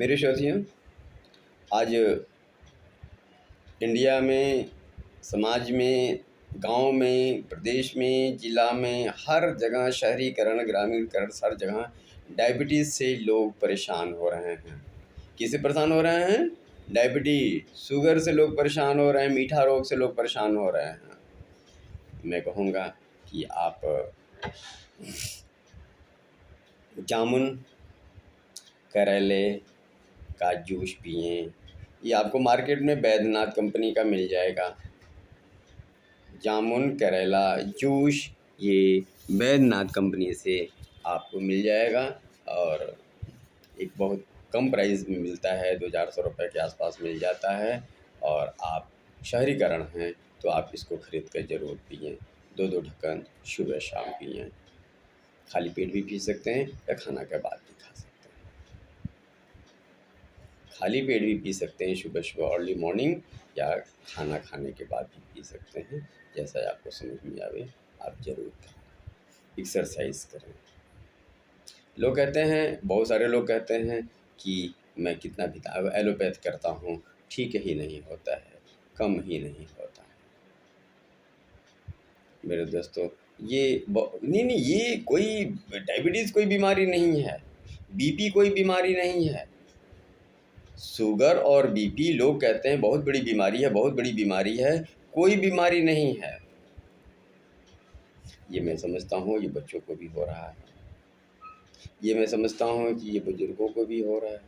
मेरे साथियों, आज इंडिया में, समाज में, गांव में, प्रदेश में, ज़िला में, हर जगह शहरीकरण, ग्रामीणकरण, हर जगह डायबिटीज़ से लोग परेशान हो रहे हैं। किससे परेशान हो रहे हैं? डायबिटीज, शुगर से लोग परेशान हो रहे हैं, मीठा रोग से लोग परेशान हो रहे हैं। मैं कहूँगा कि आप जामुन, करेले का जूस पिएं। ये आपको मार्केट में बैद्यनाथ कंपनी का मिल जाएगा। जामुन करेला जूस ये बैद्यनाथ कंपनी से आपको मिल जाएगा और एक बहुत कम प्राइस में मिलता है, 2-400 रुपये के आसपास मिल जाता है। और आप शहरीकरण हैं तो आप इसको ख़रीद कर ज़रूर पिएं। 2-2 ढक्कन सुबह शाम पिएं। खाली पेट भी पी सकते हैं या खाना के बाद भी खा सकते हैं। खाली पेट भी पी सकते हैं सुबह सुबह अर्ली मॉर्निंग, या खाना खाने के बाद भी पी सकते हैं। जैसा आपको समझ में आवे आप ज़रूर करें। एक्सरसाइज करें। लोग कहते हैं, बहुत सारे लोग कहते हैं कि मैं कितना भी एलोपैथ करता हूँ, ठीक ही नहीं होता है, कम ही नहीं होता है। मेरे दोस्तों, ये नहीं, ये कोई डायबिटीज़ कोई बीमारी नहीं है, बीपी कोई बीमारी नहीं है। शुगर और बीपी लोग कहते हैं बहुत बड़ी बीमारी है, बहुत बड़ी बीमारी है। कोई बीमारी नहीं है। ये मैं समझता हूँ ये बच्चों को भी हो रहा है। ये मैं समझता हूँ कि ये बुजुर्गों को भी हो रहा है।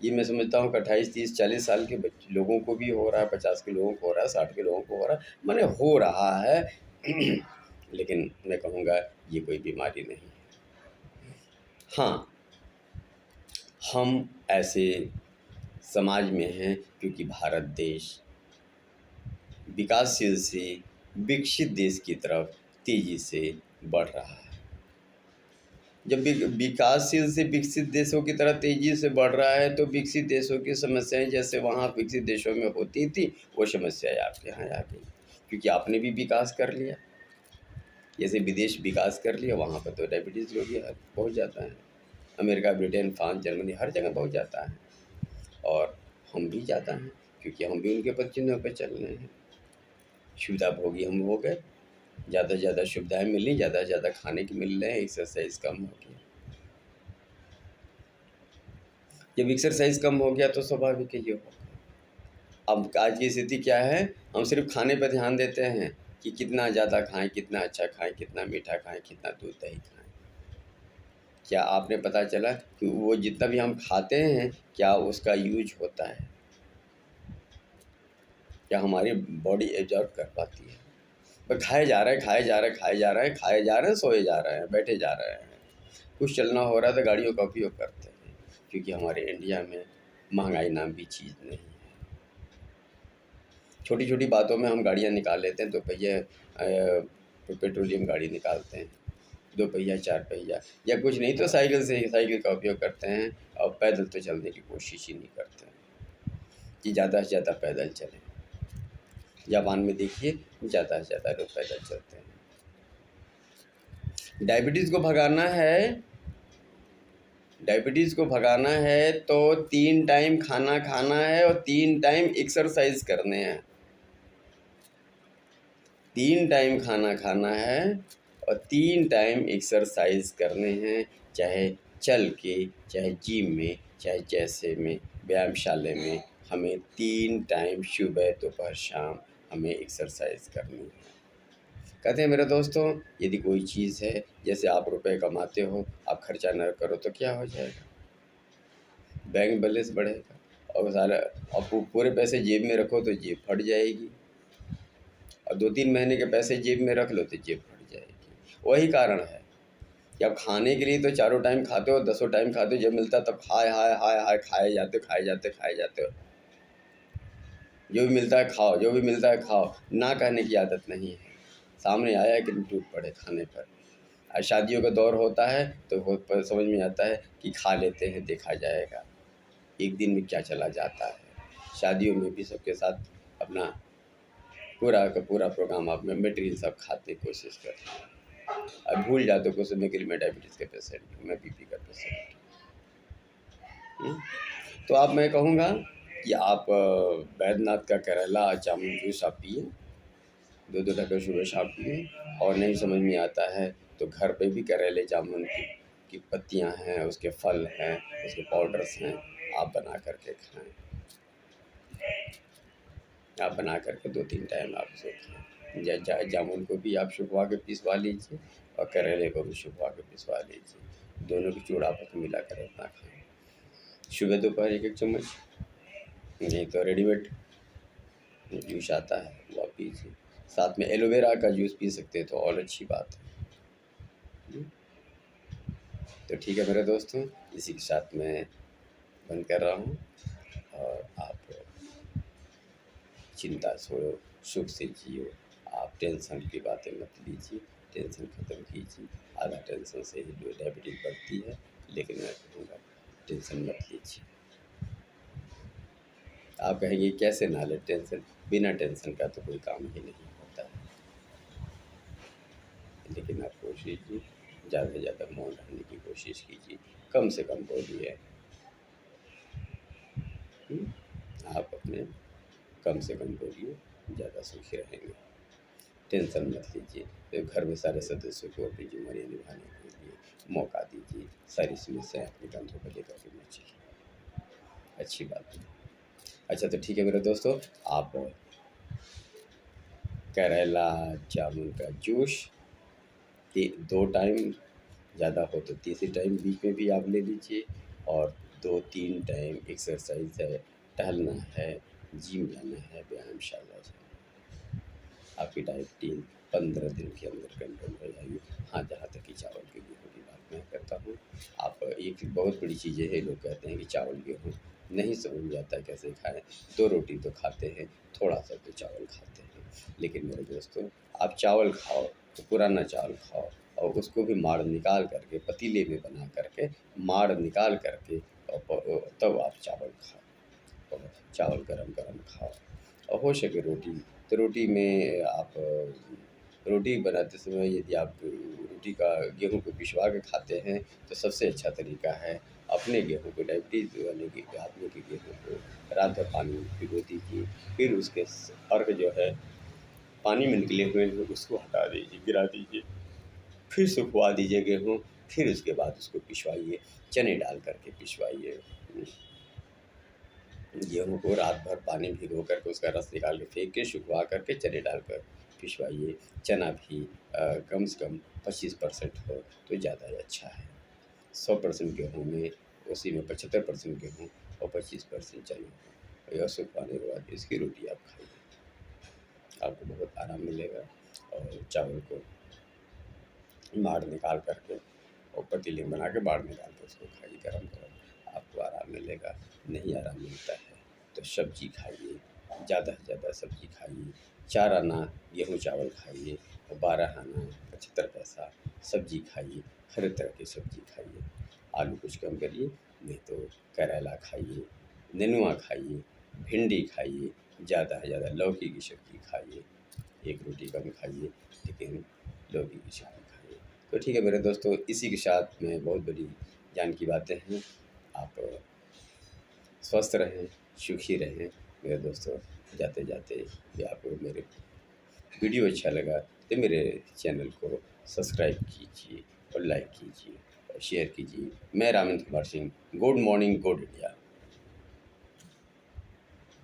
ये मैं समझता हूँ कि 28, 30, 40 साल के लोगों को भी हो रहा है, 50 के लोगों को हो रहा है, 60 के लोगों को हो रहा है, माने हो रहा है। लेकिन मैं कहूँगा ये कोई बीमारी नहीं है। हाँ, हम ऐसे समाज में हैं क्योंकि भारत देश विकासशील से विकसित देश की तरफ तेज़ी से बढ़ रहा है। जब विकासशील से विकसित देशों की तरह तेज़ी से बढ़ रहा है तो विकसित देशों की समस्याएं जैसे वहाँ विकसित देशों में होती थी वो समस्याएं आपके यहाँ आ गई, क्योंकि आपने भी विकास कर लिया। जैसे विदेश विकास कर लिया, वहाँ पर तो डायबिटीज़ रोगी पहुँच जाता है। अमेरिका, ब्रिटेन, फ्रांस, जर्मनी हर जगह पहुँच जाता है। और हम भी जाता है क्योंकि हम भी उनके पद पर चल रहे हैं। सुविधा भोगी हम हो गए, ज़्यादा से ज़्यादा सुविधाएँ मिली, ज़्यादा से ज़्यादा खाने की मिल रहे हैं, एक्सरसाइज कम हो गई। जब एक्सरसाइज कम हो गया तो स्वाभाविक है ये होगा। अब आज की स्थिति क्या है, हम सिर्फ खाने पर ध्यान देते हैं कि कितना ज़्यादा खाएं, कितना अच्छा खाएं, कितना मीठा खाएं, कितना दूध दही खाएं। क्या आपने पता चला कि वो जितना भी हम खाते हैं क्या उसका यूज होता है, क्या हमारी बॉडी एब्जॉर्ब कर पाती है? पर खाए जा रहे हैं, खाए जा रहे हैं, खाए जा रहे हैं, खाए जा रहे हैं, सोए जा रहे हैं, बैठे जा रहे हैं। कुछ चलना हो रहा है तो गाड़ियों का उपयोग करते हैं, क्योंकि हमारे इंडिया में महंगाई नाम की चीज़ नहीं है। छोटी छोटी बातों में हम गाड़ियाँ निकाल लेते हैं, 2 पहिया पेट्रोलियम गाड़ी निकालते हैं, 2 पहिया 4 पहिया, या कुछ नहीं तो साइकिल का उपयोग करते हैं। और पैदल तो चलने की कोशिश ही नहीं करते हैं कि ज़्यादा से ज़्यादा पैदल चलें। जापान में देखिए ज़्यादा से ज़्यादा लोग पैदल चलते हैं। डायबिटीज़ को भगाना है, डायबिटीज़ को भगाना है तो 3 टाइम खाना खाना है और 3 टाइम एक्सरसाइज करने हैं। 3 टाइम खाना खाना है और 3 टाइम एक्सरसाइज करने हैं, चाहे चल के, चाहे जिम में, चाहे जैसे में व्यायामशाला में। हमें 3 टाइम सुबह, दोपहर, शाम हमें एक्सरसाइज करनी है। कहते हैं मेरे दोस्तों, यदि कोई चीज़ है, जैसे आप रुपए कमाते हो, आप खर्चा न करो तो क्या हो जाएगा? बैंक बैलेंस बढ़ेगा। और सारा और पूरे पैसे जेब में रखो तो जेब फट जाएगी, और 2-3 महीने के पैसे जेब में रख लो तो जेब फट जाएगी। वही कारण है कि आप खाने के लिए तो 4 टाइम खाते हो, 10 टाइम खाते हो, जब मिलता तब हाय हाय हाय हाय खाए जाते हो, खाए जाते हो, खाए जाते हो। जो भी मिलता है खाओ, जो भी मिलता है खाओ, ना कहने की आदत नहीं है। सामने आया कि टूट पड़े खाने पर। शादियों का दौर होता है तो समझ में आता है कि खा लेते हैं, देखा जाएगा एक दिन में क्या चला जाता है। शादियों में भी सबके साथ अपना पूरा का पूरा प्रोग्राम आप में मटेरियल सब खाते की कोशिश करते हैं। अब भूल जाते कुछ समय के लिए मैं डायबिटीज़ का पेशेंट हूँ, मैं बीपी का पेशेंट हूँ। तो आप मैं कहूँगा कि आप बैद्यनाथ का करेला जामुन जूस आप पिए, 2-2 ढक्कन सुबह शाम पिए। और नहीं समझ में आता है तो घर पे भी करेले जामुन की पत्तियाँ हैं, उसके फल हैं, उसके पाउडर्स हैं, आप बना कर के खाएँ। आप बना कर के 2-3 टाइम आप उसे खाएँ। जामुन को भी आप सुखवा के पिसवा लीजिए और करेले को भी सुखवा के पिसवा लीजिए। दोनों को चूड़ा-पत्ती मिला कर अपना खाएँ। सुबह दोपहर 1-1 चम्मच, नहीं तो रेडीमेड जूस आता है वो आप पीजिए। साथ में एलोवेरा का जूस पी सकते हैं तो और अच्छी बात है। तो ठीक है मेरे दोस्तों, इसी के साथ मैं बंद कर रहा हूँ और आप चिंता छोड़ो, सुख से जियो। आप टेंशन की बातें मत लीजिए, टेंशन ख़त्म कीजिए। आधा टेंशन से ही जो डायबिटीज़ बढ़ती है, लेकिन मैं कहूँगा टेंशन मत लीजिए। आप कहेंगे कैसे ना लें टेंशन, बिना टेंशन का तो कोई काम ही नहीं होता है। लेकिन आप कोशिश कीजिए, ज़्यादा से ज़्यादा मौन रहने की कोशिश कीजिए, कम से कम बोलिए। आप अपने कम से कम बोलिए, ज़्यादा सुखी रहेंगे। टेंशन मत लीजिए, तो घर में सारे सदस्यों को अपनी जिम्मेदारी निभाने के लिए मौका दीजिए। सारी समस्याएँ अपने कंधों पर लेकर के मत चलिए। अच्छी बात है। अच्छा तो ठीक है मेरे दोस्तों, आप करेला जामुन का जूस 2 टाइम, ज़्यादा हो तो तीसरे टाइम बीच में भी आप ले लीजिए। और 2-3 टाइम एक्सरसाइज है, टहलना है, जिम जाना है, व्यायामशाला जाना है। आपकी डाइटिंग 15 दिन के अंदर कंट्रोल हो जाएगी। हाँ, जहाँ तक कि चावल की गेहूँ की बात मैं करता हूँ, आप एक बहुत बड़ी चीज़ें है, लोग कहते हैं कि चावल गेहूँ नहीं समझ में आता कैसे खाएँ। 2 रोटी तो खाते हैं, थोड़ा-सा तो चावल खाते हैं। लेकिन मेरे दोस्तों, आप चावल खाओ तो पुराना चावल खाओ और उसको भी माड़ निकाल करके पतीले में बना करके माड़ निकाल करके और तब आप चावल खाओ। और चावल गरम-गरम खाओ। और हो सके रोटी, तो रोटी में आप रोटी बनाते समय यदि आप रोटी का गेहूँ को पिसवा के खाते हैं तो सबसे अच्छा तरीका है, अपने गेहूँ को डायबिटीज़ वाले के आदमी के गेहूँ को रात भर पानी में भिगो दीजिए। फिर उसके अर्क जो है पानी में निकले हुए हैं उसको हटा दीजिए, गिरा दीजिए। फिर सुखवा दीजिए गेहूँ, फिर उसके बाद उसको पिसवाइए, चने डाल कर के पिसवाइए। गेहूँ को रात भर पानी में भिगो कर के उसका रस निकाल के फेंक के सुखवा कर के चने डालकर पिसवाइए। चना भी कम से कम 25% हो तो ज़्यादा अच्छा है। 100% गेहूँ में उसी में 75% गेहूँ और 25% चना हो। यह सुखवाने के बाद इसकी रोटी आप खाइए, आपको बहुत आराम मिलेगा। और चावल को माड़ निकाल कर के और पतीले में बना के माड़ निकाल के उसको खाइए गरम-गरम, आपको आराम मिलेगा। नहीं आराम मिलता है तो सब्ज़ी खाइए, ज़्यादा से ज़्यादा सब्ज़ी खाइए। 4 आना गेहूँ चावल खाइए और 12 आना 75 पैसा सब्ज़ी खाइए। हर तरह की सब्ज़ी खाइए। आलू कुछ कम करिए, नहीं तो करेला खाइए, नेनुआ खाइए, भिंडी खाइए, ज़्यादा से ज़्यादा लौकी की सब्ज़ी खाइए। 1 रोटी कम खाइए, लेकिन लौकी की सब्ज़ी खाइए। तो ठीक है मेरे दोस्तों, इसी के साथ में बहुत बड़ी ज्ञान की बातें हैं। आप स्वस्थ रहें, सुखी रहें। मेरे दोस्तों, जाते-जाते यदि आपको मेरे वीडियो अच्छा लगा तो मेरे चैनल को सब्सक्राइब कीजिए और लाइक कीजिए और शेयर कीजिए। मैं Ramendra Kumar Singh, good morning, good India.